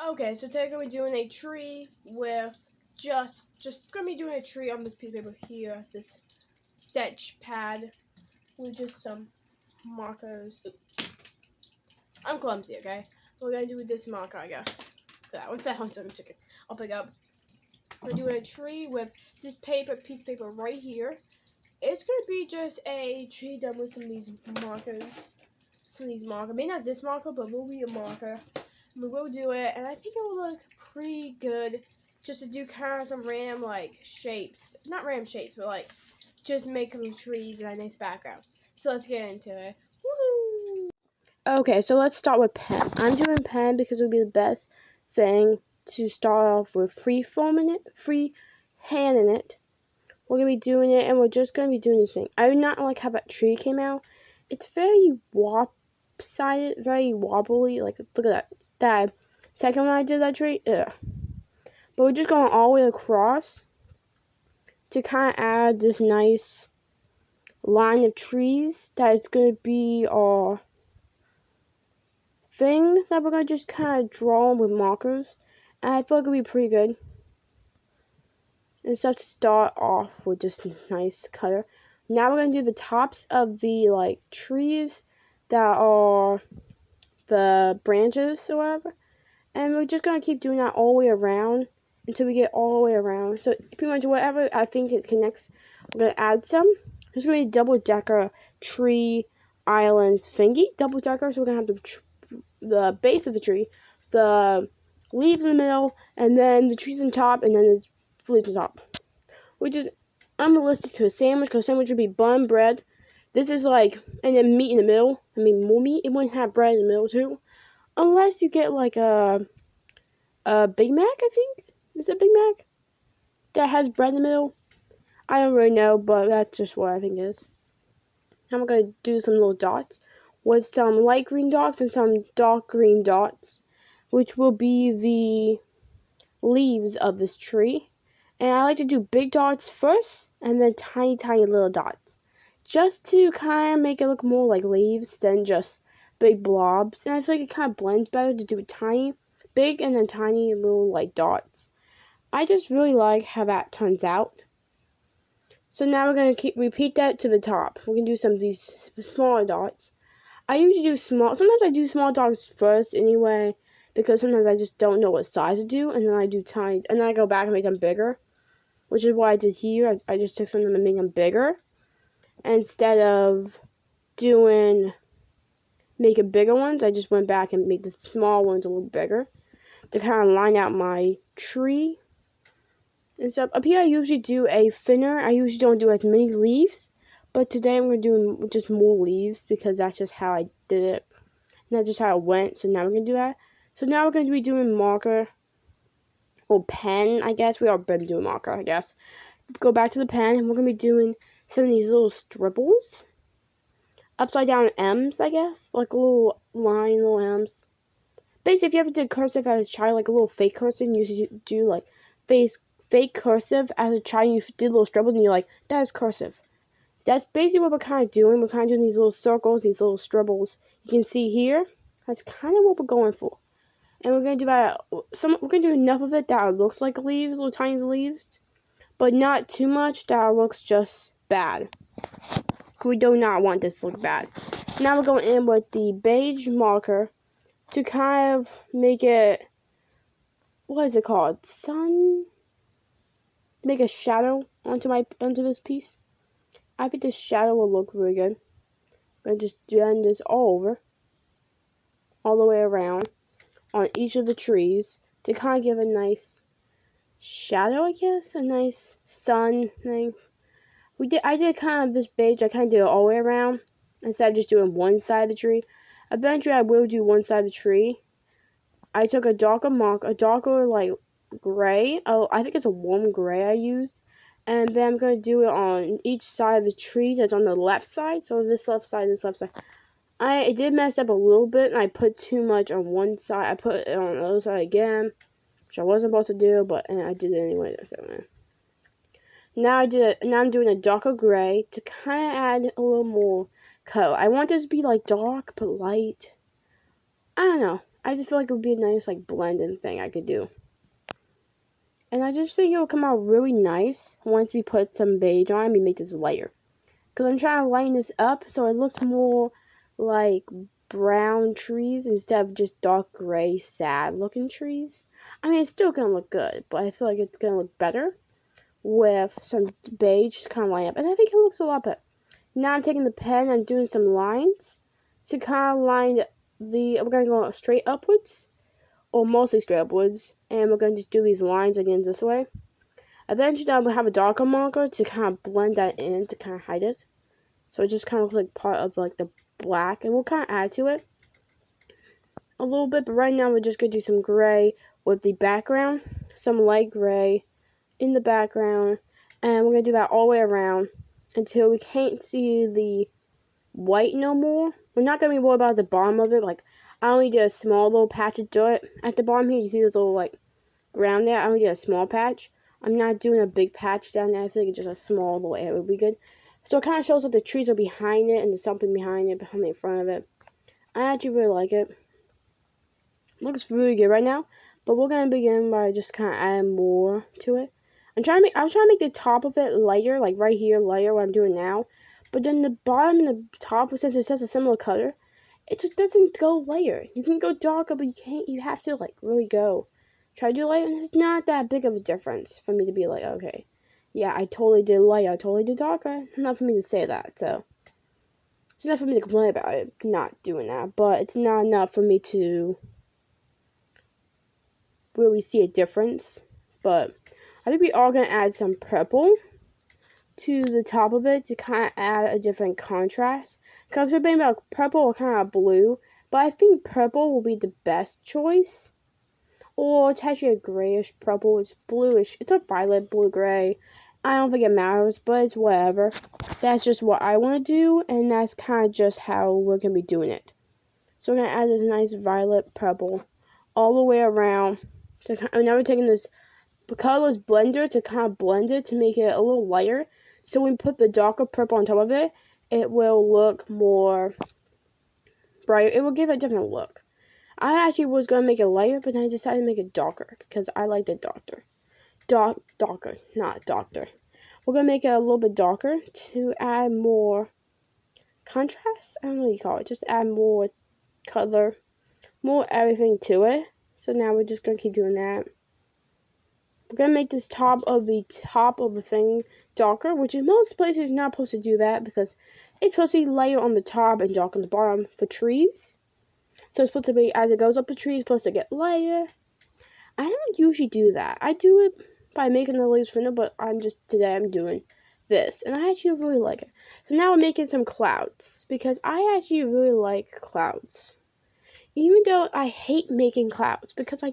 Okay, so today we're gonna be doing a tree with just gonna be doing a tree on this piece of paper here, this sketch pad with just some markers. I'm clumsy, okay? We're gonna do with this marker, I guess. What's that hunter chicken? I'll pick up. We're doing a tree with this piece of paper right here. It's gonna be just a tree done with some of these markers. Maybe not this marker, but will be a marker. We will do it, and I think it will look pretty good just to do kind of some random, shapes. Not random shapes, but, just make some trees and a nice background. So let's get into it. Woohoo! Okay, so let's start with pen. I'm doing pen because it would be the best thing to start off with free handing it. We're going to be doing it, and we're just going to be doing this thing. I do not like how that tree came out. It's very lopsided, very wobbly. Look at that second one I did that tree. Ugh. But we're just going all the way across to kind of add this nice line of trees that is going to be our thing that we're going to just kind of draw with markers. And I feel like it'll be pretty good. And so to start off with this nice color. Now we're going to do the tops of the trees that are the branches or whatever. And we're just going to keep doing that all the way around until we get all the way around. So pretty much whatever I think it connects, we're going to add some. There's going to be double-decker tree islands thingy. Double-decker, so we're going to have the base of the tree, the leaves in the middle, and then the trees on top, and then the leaves on top. Which is unrealistic to a sandwich, because a sandwich would be bun, bread. This is and then meat in the middle. I mean, more meat. It wouldn't have bread in the middle, too. Unless you get, a Big Mac, I think? Is it Big Mac? That has bread in the middle? I don't really know, but that's just what I think it is. Now I'm going to do some little dots with some light green dots and some dark green dots, which will be the leaves of this tree. And I like to do big dots first, and then tiny, tiny little dots. Just to kind of make it look more like leaves than just big blobs. And I feel like it kind of blends better to do tiny, big, and then tiny little, dots. I just really like how that turns out. So now we're going to repeat that to the top. We're going to do some of these smaller dots. I usually do sometimes I do small dots first anyway, because sometimes I just don't know what size to do, and then I do tiny, and then I go back and make them bigger. Which is what I did here. I just took some of them and made them bigger. Instead of making bigger ones, I just went back and made the small ones a little bigger to kind of line out my tree and stuff. Up here, I usually do a thinner. I usually don't do as many leaves, but today I'm going to do just more leaves because that's just how I did it. And that's just how it went, so now we're going to do that. So now we're going to be doing marker. Or pen, I guess. We are been doing marker, I guess. Go back to the pen, and we're going to be doing some of these little scribbles. Upside down M's, I guess. Like a little line, little M's. Basically, if you ever did cursive as a child, like a little fake cursive, and you do, fake cursive as a child, and you did little scribbles, and you're like, that is cursive. That's basically what we're kind of doing. We're kind of doing these little circles, these little scribbles. You can see here, that's kind of what we're going for. And we're going to do we're going to do enough of it that it looks like leaves, little tiny leaves. But not too much that it looks just bad. We do not want this to look bad. Now we're going in with the beige marker to kind of make it, what is it called? Make a shadow onto this piece. I think this shadow will look really good. I'm going to just do this all the way around, on each of the trees to kind of give a nice shadow, I guess, a nice sun thing. I did kind of this beige. I kind of did it all the way around instead of just doing one side of the tree. Eventually, I will do one side of the tree. I took a darker gray. Oh, I think it's a warm gray I used, and then I'm going to do it on each side of the tree that's on the left side. So this left side, this left side. It did mess up a little bit, and I put too much on one side. I put it on the other side again, which I wasn't supposed to do, but I did it anyway. Now I'm doing a darker gray to kind of add a little more color. I want this to be dark but light. I don't know. I just feel like it would be a nice like blending thing I could do. And I just think it will come out really nice once we put some beige on and we make this lighter. Because I'm trying to lighten this up so it looks more like brown trees instead of just dark gray, sad looking trees. I mean, it's still going to look good, but I feel like it's going to look better with some beige to kind of line up. And I think it looks a lot better. Now I'm taking the pen and doing some lines to kind of line we're going to go straight upwards, or mostly straight upwards, and we're going to just do these lines again this way. Eventually I'm going to have a darker marker to kind of blend that in to kind of hide it. So it just kind of looks like part of like the black, and we'll kind of add to it a little bit, but right now we're just going to do some gray with the background, some light gray in the background, and we're going to do that all the way around until we can't see the white no more. We're not going to be worried about the bottom of it. Like, I only did a small little patch of dirt at the bottom here. You see this little like ground there? I only did a small patch. I'm not doing a big patch down there. I think just a small little area would be good. So it kind of shows that the trees are behind it and there's something behind it, behind in front of it. I actually really like it. Looks really good right now, but we're gonna begin by just kind of adding more to it. I was trying to make the top of it lighter, like right here, lighter, what I'm doing now. But then the bottom and the top, since it says a similar color, it just doesn't go lighter. You can go darker, but you can't. You have to like really go. Try to do light, and it's not that big of a difference for me to be like, okay, yeah, I totally did light, I totally did darker. Not for me to say that, so it's enough for me to complain about it, not doing that. But it's not enough for me to really see a difference. But I think we are gonna add some purple to the top of it to kind of add a different contrast. Because we're thinking about purple or kind of blue, but I think purple will be the best choice. Or it's actually a grayish purple. It's bluish. It's a violet, blue, gray. I don't think it matters, but it's whatever. That's just what I want to do, and that's kind of just how we're going to be doing it. So we're going to add this nice violet purple all the way around. And now we're taking this colorless blender to kind of blend it to make it a little lighter. So when we put the darker purple on top of it, it will look more bright. It will give it a different look. I actually was going to make it lighter, but then I decided to make it darker because I liked it darker. Darker, not doctor. We're going to make it a little bit darker to add more contrast. I don't know what you call it. Just add more color, more everything to it. So now we're just going to keep doing that. We're going to make this top of the thing darker, which in most places you're not supposed to do that because it's supposed to be lighter on the top and dark on the bottom for trees. So it's supposed to be, as it goes up the tree, it's supposed to get lighter. I don't usually do that. I do it by making the leaves thinner, but today I'm doing this. And I actually really like it. So now we're making some clouds, because I actually really like clouds. Even though I hate making clouds, because I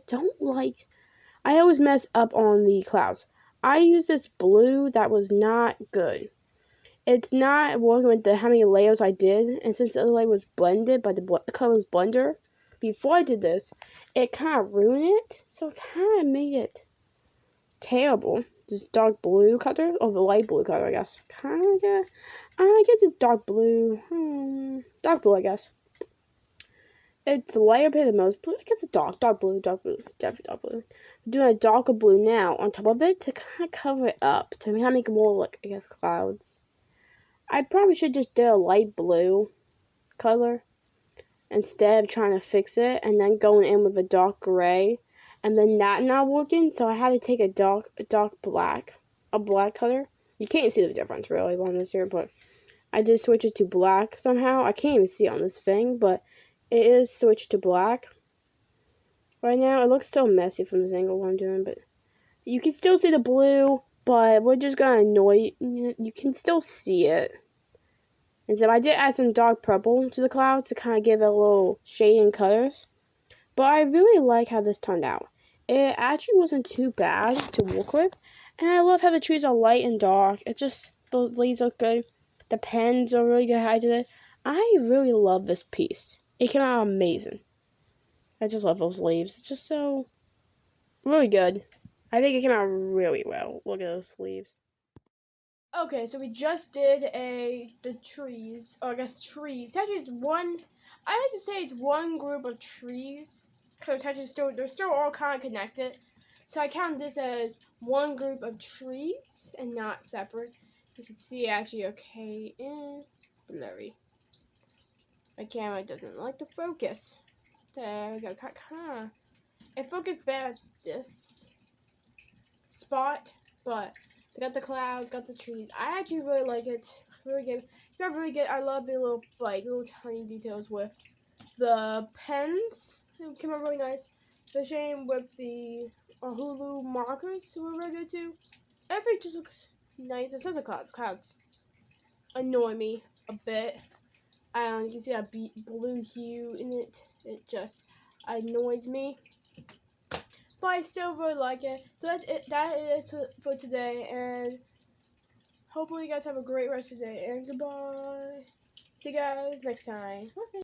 always mess up on the clouds. I used this blue that was not good. It's not working with how many layers I did, and since the other layer was blended by the colorless blender, before I did this, it kind of ruined it, so it kind of made it terrible. This dark blue color, or the light blue color, I guess. Kind of, I guess it's dark blue. Dark blue, I guess. It's lighter than most blue. I guess it's dark blue, definitely dark blue. I'm doing a darker blue now on top of it to kind of cover it up, to kind of make it more like, I guess, clouds. I probably should just do a light blue color instead of trying to fix it and then going in with a dark gray and then that not working, so I had to take a dark black, a black color. You can't see the difference really on this here, but I did switch it to black somehow. I can't even see it on this thing, but it is switched to black. Right now, it looks so messy from this angle what I'm doing, but you can still see the blue, but we're just gonna annoy you. You can still see it. And so I did add some dark purple to the clouds to kind of give it a little shade in colors. But I really like how this turned out. It actually wasn't too bad to work with. And I love how the trees are light and dark. It's just, the leaves look good. The pens are really good how I did it. I really love this piece. It came out amazing. I just love those leaves. It's just so really good. I think it came out really well. Look at those leaves. Okay, so we just did the trees, or I guess trees. Actually, I like to say it's one group of trees they're still all kind of connected. So I count this as one group of trees and not separate. You can see actually, okay, it's blurry. My camera doesn't like to focus. There we go, it focused better at this spot, but they got the clouds, got the trees. I actually really like it. Really good. It's not really good. I love the little tiny details with the pens. It came out really nice. The same with the Hulu markers were really good too. Everything just looks nice. It says the clouds. Clouds annoy me a bit. You can see that blue hue in it. It just annoys me. But I still really like it. So that's it. That is for today. And hopefully you guys have a great rest of the day. And goodbye. See you guys next time.